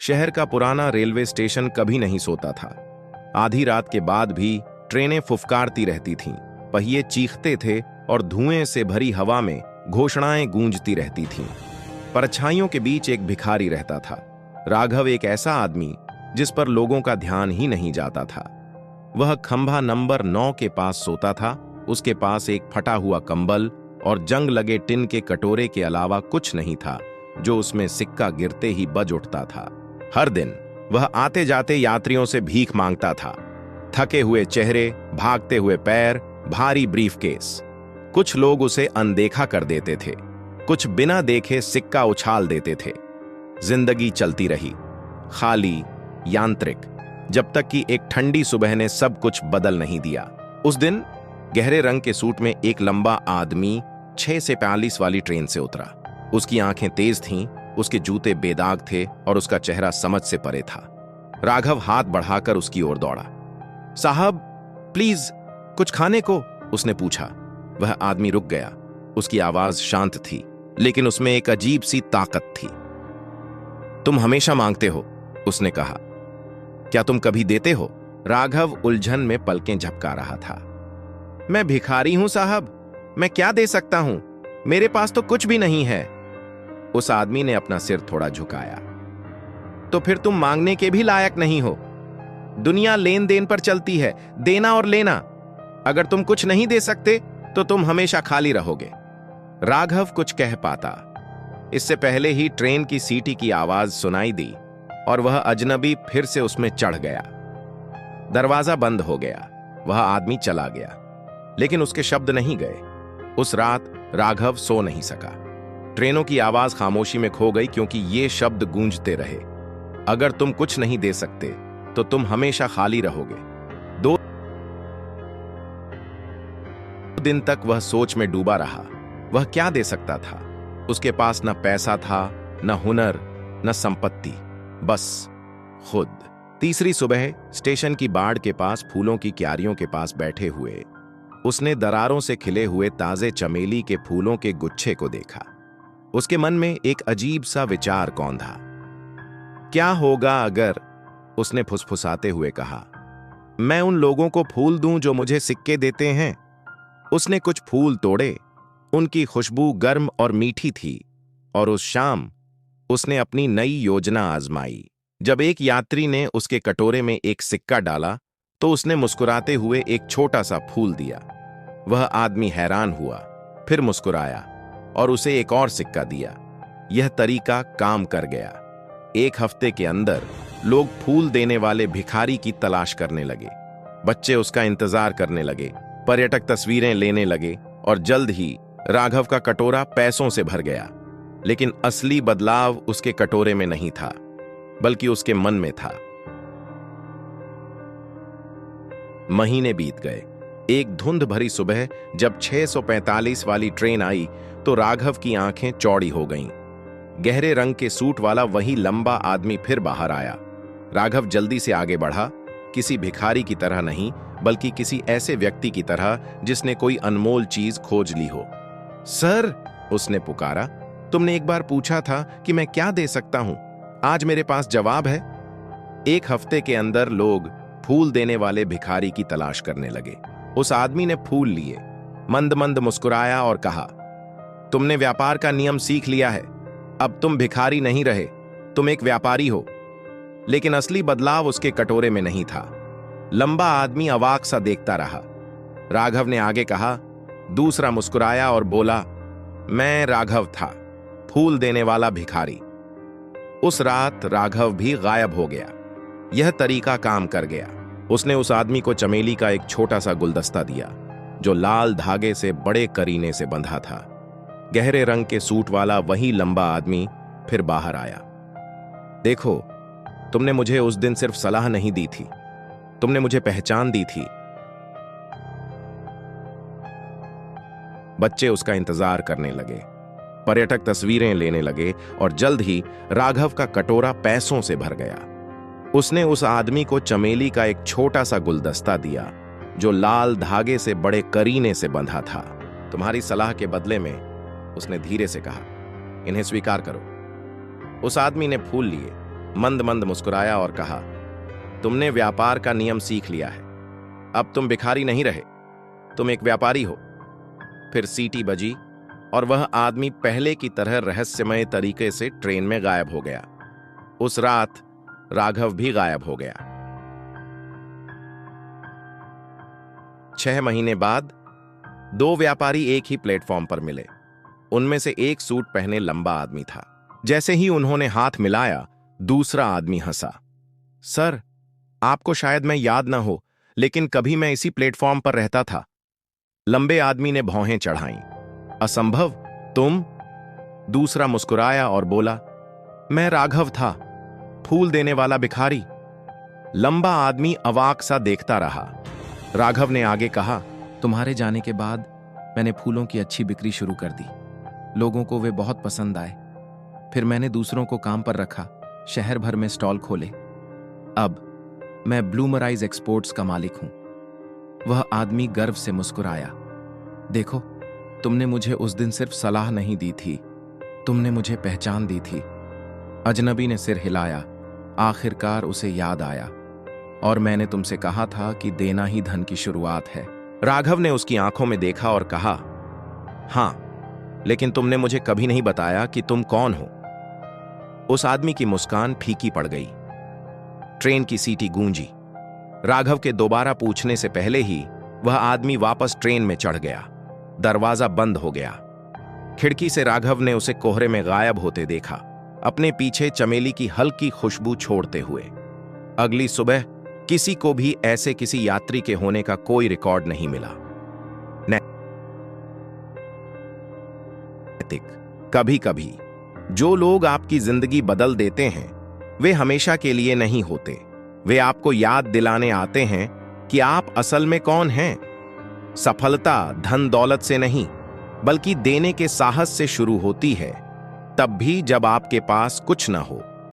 शहर का पुराना रेलवे स्टेशन कभी नहीं सोता था। आधी रात के बाद भी ट्रेनें फुफकारती रहती थीं, पहिए चीखते थे और धुएं से भरी हवा में घोषणाएं गूंजती रहती थीं। परछाइयों के बीच एक भिखारी रहता था। राघव एक ऐसा आदमी जिस पर लोगों का ध्यान ही नहीं जाता था। वह खंभा नंबर 9 के पास सोता था। उसके पास एक फटा हुआ कंबल और जंग लगे टिन के कटोरे के अलावा कुछ नहीं था, जो उसमें सिक्का गिरते ही बज उठता था। हर दिन वह आते जाते यात्रियों से भीख मांगता था। थके हुए चेहरे, भागते हुए पैर, भारी ब्रीफकेस। कुछ लोग उसे अनदेखा कर देते थे, कुछ बिना देखे सिक्का उछाल देते थे। जिंदगी चलती रही, खाली, यांत्रिक, जब तक कि एक ठंडी सुबह ने सब कुछ बदल नहीं दिया। उस दिन गहरे रंग के सूट में एक लंबा आदमी 6 से 45 वाली ट्रेन से उतरा। उसकी आंखें तेज थीं, उसके जूते बेदाग थे और उसका चेहरा समझ से परे था। राघव हाथ बढ़ाकर उसकी ओर दौड़ा। साहब, प्लीज कुछ खाने को, उसने पूछा। वह आदमी रुक गया। उसकी आवाज शांत थी, लेकिन उसमें एक अजीब सी ताकत थी। तुम हमेशा मांगते हो, उसने कहा। क्या तुम कभी देते हो? राघव उलझन में पलकें झपका रहा था। मैं भिखारी हूं साहब, मैं क्या दे सकता हूं? मेरे पास तो कुछ भी नहीं है। उस आदमी ने अपना सिर थोड़ा झुकाया। तो फिर तुम मांगने के भी लायक नहीं हो। दुनिया लेन देन पर चलती है, देना और लेना। अगर तुम कुछ नहीं दे सकते तो तुम हमेशा खाली रहोगे। राघव कुछ कह पाता, इससे पहले ही ट्रेन की सीटी की आवाज सुनाई दी और वह अजनबी फिर से उसमें चढ़ गया। दरवाजा बंद हो गया। वह आदमी चला गया, लेकिन उसके शब्द नहीं गए। उस रात राघव सो नहीं सका। ट्रेनों की आवाज खामोशी में खो गई, क्योंकि ये शब्द गूंजते रहे। अगर तुम कुछ नहीं दे सकते तो तुम हमेशा खाली रहोगे। 2 दिन तक वह सोच में डूबा रहा। वह क्या दे सकता था? उसके पास न पैसा था, न हुनर, न संपत्ति, बस खुद। तीसरी सुबह स्टेशन की बाड़ के पास फूलों की क्यारियों के पास बैठे हुए उसने दरारों से खिले हुए ताजे चमेली के फूलों के गुच्छे को देखा। उसके मन में एक अजीब सा विचार कौंधा। क्या होगा अगर, उसने फुसफुसाते हुए कहा, मैं उन लोगों को फूल दूं जो मुझे सिक्के देते हैं। उसने कुछ फूल तोड़े। उनकी खुशबू गर्म और मीठी थी, और उस शाम उसने अपनी नई योजना आजमाई। जब एक यात्री ने उसके कटोरे में एक सिक्का डाला तो उसने मुस्कुराते हुए एक छोटा सा फूल दिया। वह आदमी हैरान हुआ, फिर मुस्कुराया और उसे एक और सिक्का दिया। यह तरीका काम कर गया। 1 हफ्ते के अंदर लोग फूल देने वाले भिखारी की तलाश करने लगे। बच्चे उसका इंतजार करने लगे, पर्यटक तस्वीरें लेने लगे और जल्द ही राघव का कटोरा पैसों से भर गया। लेकिन असली बदलाव उसके कटोरे में नहीं था, बल्कि उसके मन में था। महीने बीत गए। एक धुंध भरी सुबह जब 645 वाली ट्रेन आई तो राघव की आंखें चौड़ी हो गईं। गहरे रंग के सूट वाला वही लंबा आदमी फिर बाहर आया। राघव जल्दी से आगे बढ़ा, किसी भिखारी की तरह नहीं, बल्कि किसी ऐसे व्यक्ति की तरह जिसने कोई अनमोल चीज खोज ली हो। सर, उसने पुकारा, तुमने एक बार पूछा था कि मैं क्या दे सकता हूं। आज मेरे पास जवाब है। 1 हफ्ते के अंदर लोग फूल देने वाले भिखारी की तलाश करने लगे। उस आदमी ने फूल लिए, मंद मंद मुस्कुराया और कहा, तुमने व्यापार का नियम सीख लिया है। अब तुम भिखारी नहीं रहे, तुम एक व्यापारी हो। लेकिन असली बदलाव उसके कटोरे में नहीं था। लंबा आदमी अवाक सा देखता रहा। राघव ने आगे कहा। दूसरा मुस्कुराया और बोला, मैं राघव था, फूल देने वाला भिखारी। उस रात राघव भी गायब हो गया। यह तरीका काम कर गया। उसने उस आदमी को चमेली का एक छोटा सा गुलदस्ता दिया, जो लाल धागे से बड़े करीने से बंधा था। गहरे रंग के सूट वाला वही लंबा आदमी फिर बाहर आया। देखो, तुमने मुझे उस दिन सिर्फ सलाह नहीं दी थी, तुमने मुझे पहचान दी थी। बच्चे उसका इंतजार करने लगे, पर्यटक तस्वीरें लेने लगे और जल्द ही राघव का कटोरा पैसों से भर गया। उसने उस आदमी को चमेली का एक छोटा सा गुलदस्ता दिया, जो लाल धागे से बड़े करीने से बंधा था। तुम्हारी सलाह के बदले में, उसने धीरे से कहा, इन्हें स्वीकार करो। उस आदमी ने फूल लिए, मंद मंद मुस्कुराया और कहा, तुमने व्यापार का नियम सीख लिया है। अब तुम भिखारी नहीं रहे, तुम एक व्यापारी हो। फिर सीटी बजी और वह आदमी पहले की तरह रहस्यमय तरीके से ट्रेन में गायब हो गया। उस रात राघव भी गायब हो गया। 6 महीने बाद 2 व्यापारी एक ही प्लेटफॉर्म पर मिले। उनमें से एक सूट पहने लंबा आदमी था। जैसे ही उन्होंने हाथ मिलाया, दूसरा आदमी हंसा। सर, आपको शायद मैं याद ना हो, लेकिन कभी मैं इसी प्लेटफॉर्म पर रहता था। लंबे आदमी ने भौहें चढ़ाईं। असंभव, तुम? दूसरा मुस्कुराया और बोला, मैं राघव था, फूल देने वाला भिखारी। लंबा आदमी अवाक सा देखता रहा। राघव ने आगे कहा, तुम्हारे जाने के बाद मैंने फूलों की अच्छी बिक्री शुरू कर दी। लोगों को वे बहुत पसंद आए। फिर मैंने दूसरों को काम पर रखा, शहर भर में स्टॉल खोले। अब मैं ब्लूमराइज एक्सपोर्ट्स का मालिक हूं। वह आदमी गर्व से मुस्कुराया। देखो, तुमने मुझे उस दिन सिर्फ सलाह नहीं दी थी, तुमने मुझे पहचान दी थी। अजनबी ने सिर हिलाया। आखिरकार उसे याद आया, और मैंने तुमसे कहा था कि देना ही धन की शुरुआत है। राघव ने उसकी आंखों में देखा और कहा, हां, लेकिन तुमने मुझे कभी नहीं बताया कि तुम कौन हो। उस आदमी की मुस्कान फीकी पड़ गई। ट्रेन की सीटी गूंजी। राघव के दोबारा पूछने से पहले ही वह आदमी वापस ट्रेन में चढ़ गया। दरवाजा बंद हो गया। खिड़की से राघव ने उसे कोहरे में गायब होते देखा, अपने पीछे चमेली की हल्की खुशबू छोड़ते हुए। अगली सुबह किसी को भी ऐसे किसी यात्री के होने का कोई रिकॉर्ड नहीं मिला। नैतिक, कभी कभी जो लोग आपकी जिंदगी बदल देते हैं, वे हमेशा के लिए नहीं होते। वे आपको याद दिलाने आते हैं कि आप असल में कौन हैं। सफलता धन दौलत से नहीं, बल्कि देने के साहस से शुरू होती है, तब भी जब आपके पास कुछ न हो।